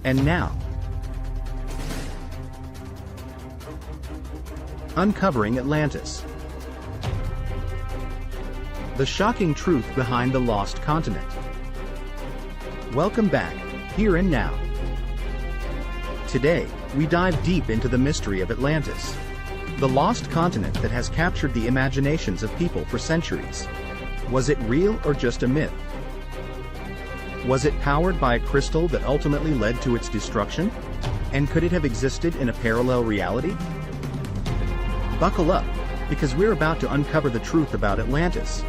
And now, uncovering Atlantis. The shocking truth behind the lost continent. Welcome back, Here and Now. Today, we dive deep into the mystery of Atlantis, the lost continent that has captured the imaginations of people for centuries. Was it real or just a myth? Was it powered by a crystal that ultimately led to its destruction? And could it have existed in a parallel reality? Buckle up, because we're about to uncover the truth about Atlantis.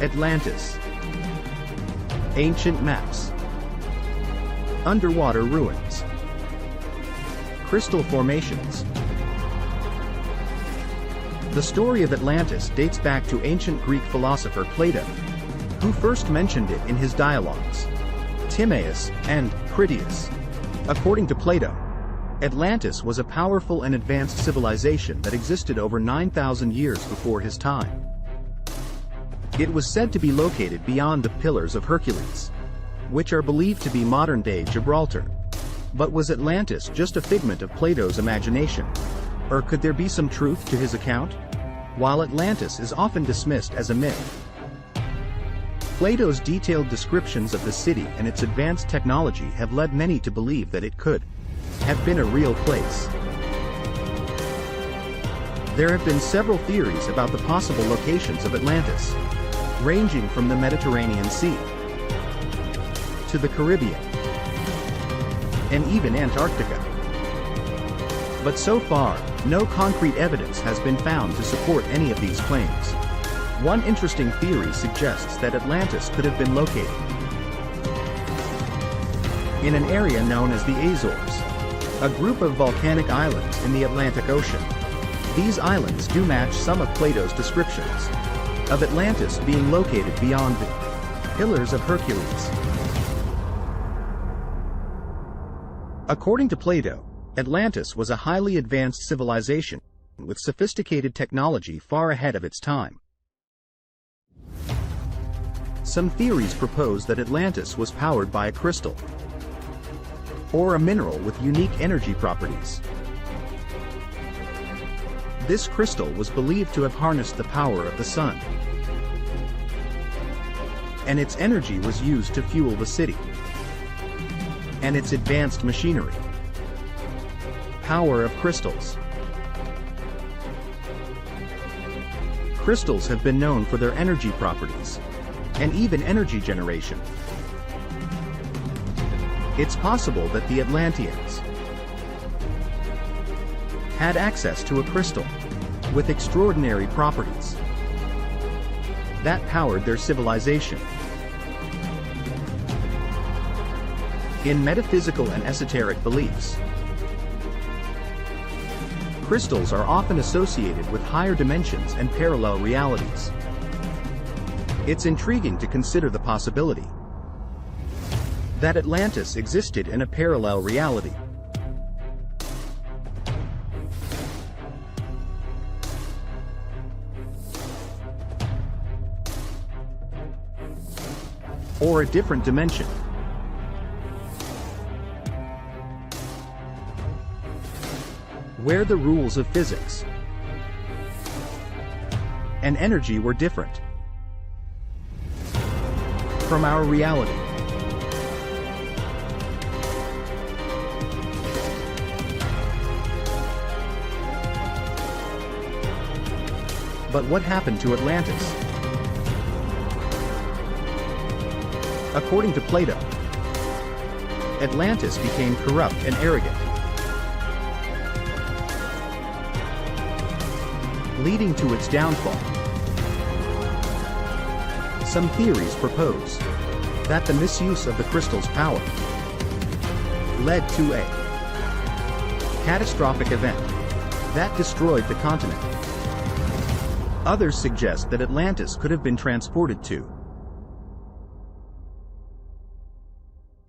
Atlantis. Ancient maps. Underwater ruins. Crystal formations. The story of Atlantis dates back to ancient Greek philosopher Plato, who first mentioned it in his dialogues, Timaeus and Critias. According to Plato, Atlantis was a powerful and advanced civilization that existed over 9,000 years before his time. It was said to be located beyond the Pillars of Hercules, which are believed to be modern-day Gibraltar. But was Atlantis just a figment of Plato's imagination? Or could there be some truth to his account? While Atlantis is often dismissed as a myth, Plato's detailed descriptions of the city and its advanced technology have led many to believe that it could have been a real place. There have been several theories about the possible locations of Atlantis, ranging from the Mediterranean Sea to the Caribbean and even Antarctica. But so far, no concrete evidence has been found to support any of these claims. One interesting theory suggests that Atlantis could have been located in an area known as the Azores, a group of volcanic islands in the Atlantic Ocean. These islands do match some of Plato's descriptions of Atlantis being located beyond the Pillars of Hercules. According to Plato, Atlantis was a highly advanced civilization with sophisticated technology far ahead of its time. Some theories propose that Atlantis was powered by a crystal or a mineral with unique energy properties. This crystal was believed to have harnessed the power of the sun, and its energy was used to fuel the city and its advanced machinery. Power of crystals. Crystals have been known for their energy properties, and even energy generation. It's possible that the Atlanteans had access to a crystal with extraordinary properties that powered their civilization. In metaphysical and esoteric beliefs, crystals are often associated with higher dimensions and parallel realities. It's intriguing to consider the possibility that Atlantis existed in a parallel reality. Or a different dimension. Where the rules of physics and energy were different from our reality. But what happened to Atlantis? According to Plato, Atlantis became corrupt and arrogant, leading to its downfall. Some theories propose that the misuse of the crystal's power led to a catastrophic event that destroyed the continent. Others suggest that Atlantis could have been transported to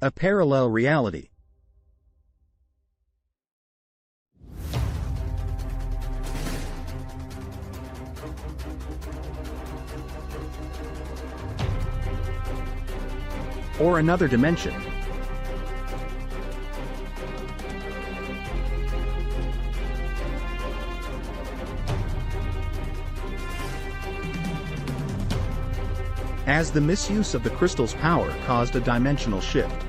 a parallel reality. Or another dimension. as the misuse of the crystal's power caused a dimensional shift.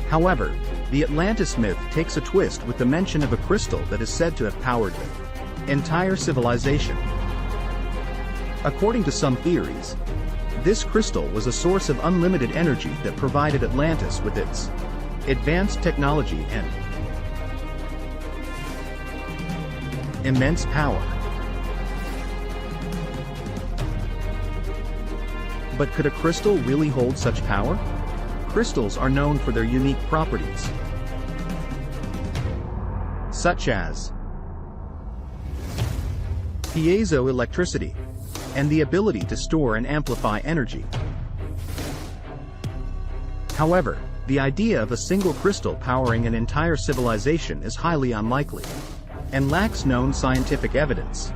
However, the Atlantis myth takes a twist with the mention of a crystal that is said to have powered the entire civilization. According to some theories, this crystal was a source of unlimited energy that provided Atlantis with its advanced technology and immense power. But could a crystal really hold such power? Crystals are known for their unique properties, such as piezoelectricity and the ability to store and amplify energy. However, the idea of a single crystal powering an entire civilization is highly unlikely and lacks known scientific evidence.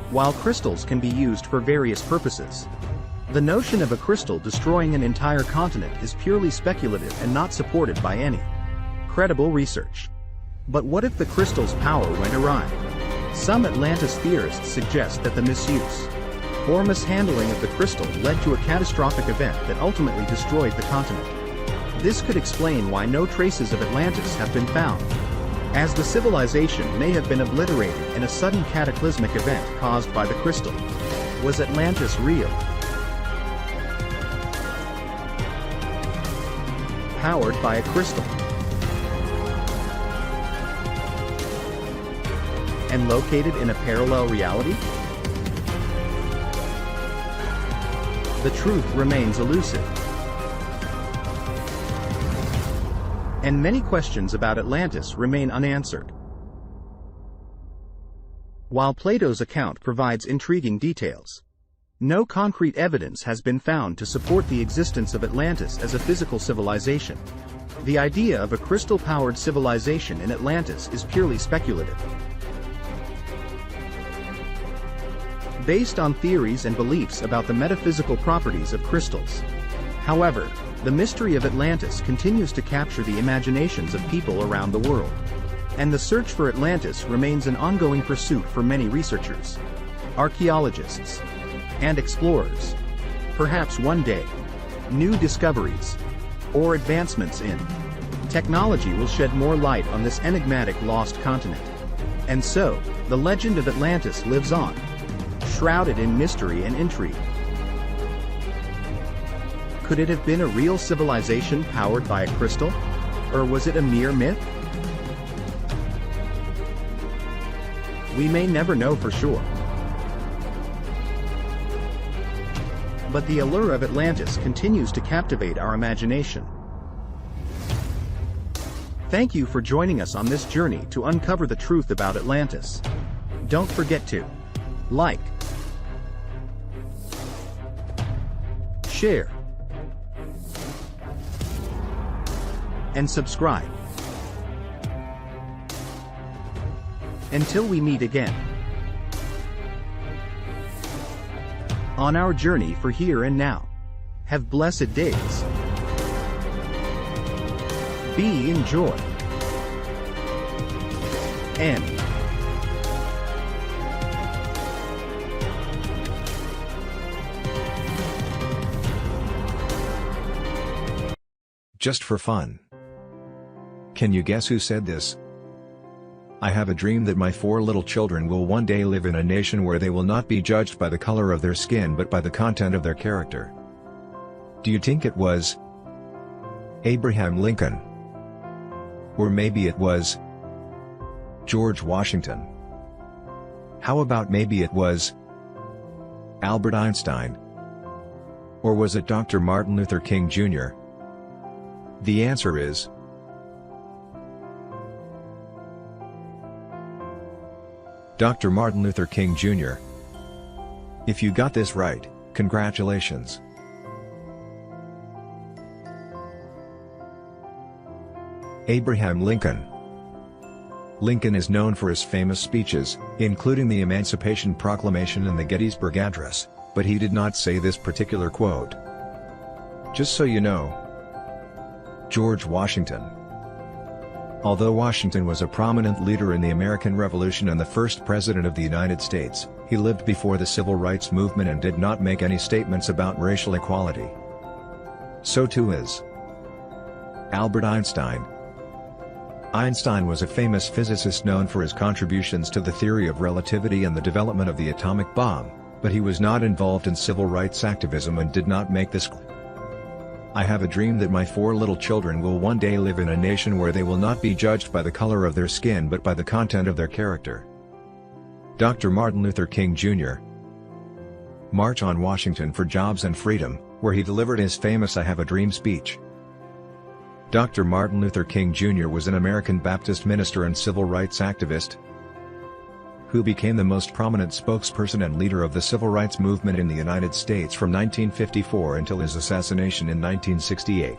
While crystals can be used for various purposes, the notion of a crystal destroying an entire continent is purely speculative and not supported by any credible research. But what if the crystal's power went awry? Some Atlantis theorists suggest that the misuse or mishandling of the crystal led to a catastrophic event that ultimately destroyed the continent. This could explain why no traces of Atlantis have been found, as the civilization may have been obliterated in a sudden cataclysmic event caused by the crystal. Was Atlantis real? Powered by a crystal and located in a parallel reality? The truth remains elusive, and many questions about Atlantis remain unanswered. While Plato's account provides intriguing details, no concrete evidence has been found to support the existence of Atlantis as a physical civilization. The idea of a crystal-powered civilization in Atlantis is purely speculative, based on theories and beliefs about the metaphysical properties of crystals. However, the mystery of Atlantis continues to capture the imaginations of people around the world, and the search for Atlantis remains an ongoing pursuit for many researchers, archaeologists, and explorers. Perhaps one day, new discoveries or advancements in technology will shed more light on this enigmatic lost continent. And so, the legend of Atlantis lives on, shrouded in mystery and intrigue. Could it have been a real civilization powered by a crystal? Or was it a mere myth? We may never know for sure. But the allure of Atlantis continues to captivate our imagination. Thank you for joining us on this journey to uncover the truth about Atlantis. Don't forget to like, share, and subscribe. Until we meet again on our journey for here and now, have blessed days. Be in joy. And just for fun. Can you guess who said this? I have a dream that my 4 little children will one day live in a nation where they will not be judged by the color of their skin but by the content of their character. Do you think it was Abraham Lincoln? Or maybe it was George Washington? How about maybe it was Albert Einstein? Or was it Dr. Martin Luther King Jr.? The answer is Dr. Martin Luther King Jr. If you got this right, congratulations. Abraham Lincoln. Lincoln is known for his famous speeches, including the Emancipation Proclamation and the Gettysburg Address, but he did not say this particular quote. Just so you know, George Washington. Although Washington was a prominent leader in the American Revolution and the first president of the United States, He lived before the civil rights movement and did not make any statements about racial equality. So too is Albert Einstein. Einstein was a famous physicist known for his contributions to the theory of relativity and the development of the atomic bomb, but he was not involved in civil rights activism and did not make this claim. I have a dream that my 4 little children will one day live in a nation where they will not be judged by the color of their skin but by the content of their character. Dr. Martin Luther King Jr. March on Washington for Jobs and Freedom, where he delivered his famous I Have a Dream speech. Dr. Martin Luther King Jr. was an American Baptist minister and civil rights activist who became the most prominent spokesperson and leader of the civil rights movement in the United States from 1954 until his assassination in 1968.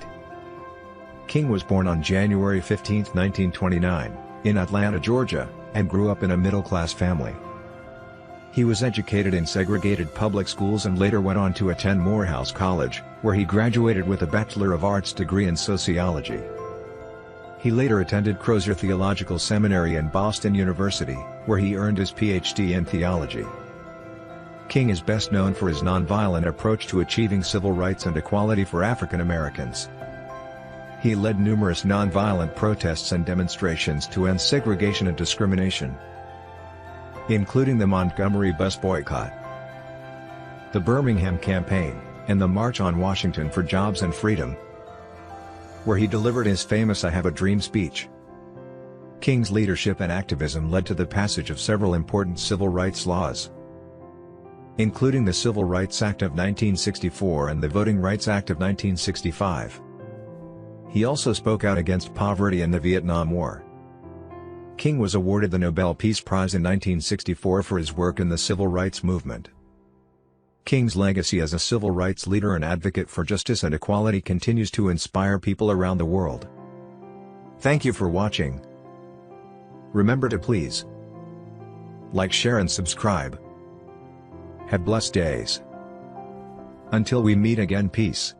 King was born on January 15, 1929, in Atlanta, Georgia, and grew up in a middle-class family. He was educated in segregated public schools and later went on to attend Morehouse College, where he graduated with a Bachelor of Arts degree in sociology. He later attended Crozer Theological Seminary and Boston University, where he earned his Ph.D. in theology. King is best known for his nonviolent approach to achieving civil rights and equality for African Americans. He led numerous nonviolent protests and demonstrations to end segregation and discrimination, including the Montgomery bus boycott, the Birmingham campaign, and the March on Washington for Jobs and Freedom, where he delivered his famous I Have a Dream speech. King's leadership and activism led to the passage of several important civil rights laws, including the Civil Rights Act of 1964 and the Voting Rights Act of 1965. He also spoke out against poverty and the Vietnam War. King was awarded the Nobel Peace Prize in 1964 for his work in the civil rights movement. King's legacy as a civil rights leader and advocate for justice and equality continues to inspire people around the world. Thank you for watching. Remember to please like, share and subscribe. Have blessed days. Until we meet again, peace.